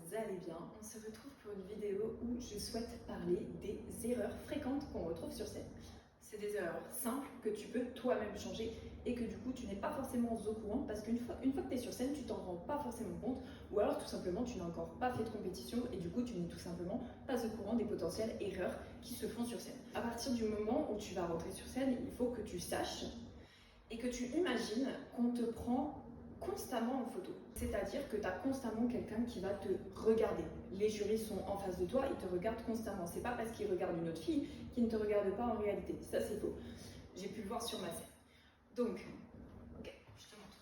vous allez bien. On se retrouve pour une vidéo où je souhaite parler des erreurs fréquentes qu'on retrouve sur scène. C'est des erreurs simples que tu peux toi-même changer et que du coup tu n'es pas forcément au courant parce qu'une fois que tu es sur scène, tu t'en rends pas forcément compte ou alors tout simplement tu n'as encore pas fait de compétition et du coup tu n'es tout simplement pas au courant des potentielles erreurs qui se font sur scène. À partir du moment où tu vas rentrer sur scène, il faut que tu saches et que tu imagines qu'on te prend constamment en photo. C'est-à-dire que tu as constamment quelqu'un qui va te regarder. Les jurys sont en face de toi, ils te regardent constamment. C'est pas parce qu'ils regardent une autre fille qu'ils ne te regardent pas en réalité. Ça, c'est faux. J'ai pu le voir sur ma scène. Donc, ok, je te montre.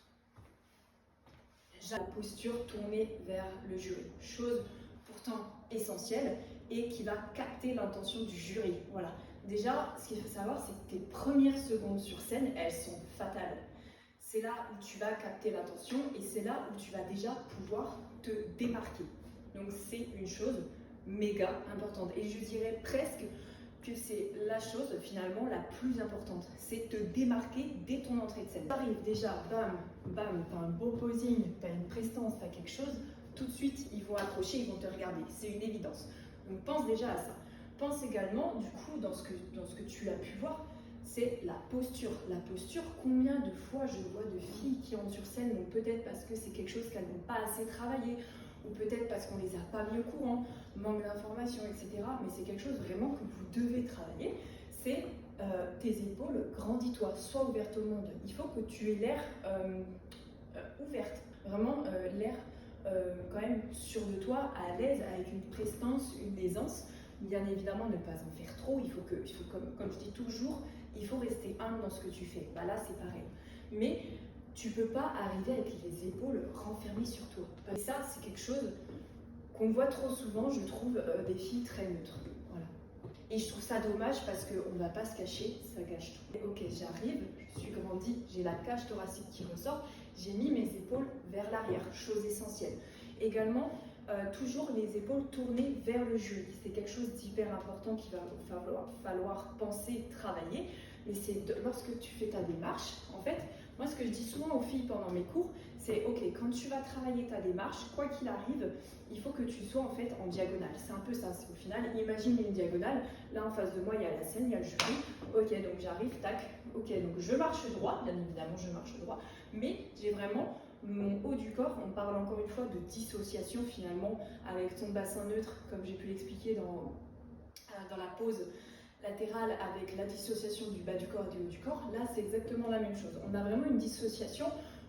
J'ai la posture tournée vers le jury. Chose pourtant essentielle et qui va capter l'intention du jury. Voilà. Déjà, ce qu'il faut savoir, c'est que tes premières secondes sur scène, elles sont fatales. C'est là où tu vas capter l'attention et c'est là où tu vas déjà pouvoir te démarquer. Donc c'est une chose méga importante. Et je dirais presque que c'est la chose finalement la plus importante. C'est te démarquer dès ton entrée de scène. Tu arrives déjà, bam, bam, tu as un beau posing, tu as une prestance, tu as quelque chose, tout de suite ils vont accrocher, ils vont te regarder. C'est une évidence. Donc pense déjà à ça. Pense également du coup dans ce que tu as pu voir, c'est la posture. La posture, combien de fois je vois de filles qui entrent sur scène, donc peut-être parce que c'est quelque chose qu'elles n'ont pas assez travaillé, ou peut-être parce qu'on les a pas mis au courant, manque d'informations, etc. Mais c'est quelque chose vraiment que vous devez travailler. C'est tes épaules, grandis-toi, sois ouverte au monde. Il faut que tu aies l'air ouverte, vraiment l'air quand même sûr de toi, à l'aise, avec une prestance, une aisance. Bien évidemment, ne pas en faire trop. Il faut comme je dis toujours, il faut rester humble dans ce que tu fais. Bah là, c'est pareil. Mais tu peux pas arriver avec les épaules renfermées sur toi. Et ça, c'est quelque chose qu'on voit trop souvent, je trouve, des filles très neutres. Voilà. Et je trouve ça dommage parce qu'on ne va pas se cacher, ça gâche tout. Ok, j'arrive, je suis grandie, j'ai la cage thoracique qui ressort, j'ai mis mes épaules vers l'arrière, chose essentielle. Également, toujours les épaules tournées vers le jury. C'est quelque chose d'hyper important qu'il va falloir penser, travailler. Mais c'est lorsque tu fais ta démarche, en fait, moi ce que je dis souvent aux filles pendant mes cours, c'est ok, quand tu vas travailler ta démarche, quoi qu'il arrive, il faut que tu sois en fait en diagonale. C'est un peu ça, au final, imagine une diagonale, là en face de moi il y a la scène, il y a le jury, ok, donc j'arrive, tac, ok, donc je marche droit, bien évidemment je marche droit, mais j'ai vraiment mon haut du corps, on parle encore une fois de dissociation finalement avec ton bassin neutre, comme j'ai pu l'expliquer dans la pause latérale avec la dissociation du bas du corps et du haut du corps. Là, c'est exactement la même chose. On a vraiment une dissociation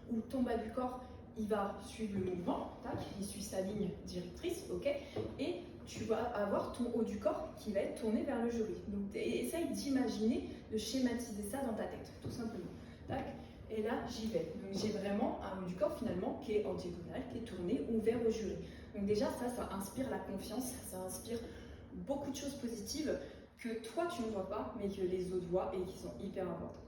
où ton bas du corps, il va suivre le mouvement, tac, il suit sa ligne directrice, ok, et tu vas avoir ton haut du corps qui va être tourné vers le jury. Donc, essaye d'imaginer, de schématiser ça dans ta tête, tout simplement. Tac. Et là, j'y vais. Donc, j'ai vraiment un haut du corps finalement qui est en diagonale, qui est tourné ouvert au jury. Donc déjà, ça inspire la confiance, ça inspire beaucoup de choses positives que toi, tu ne vois pas, mais que les autres voient et qui sont hyper importantes.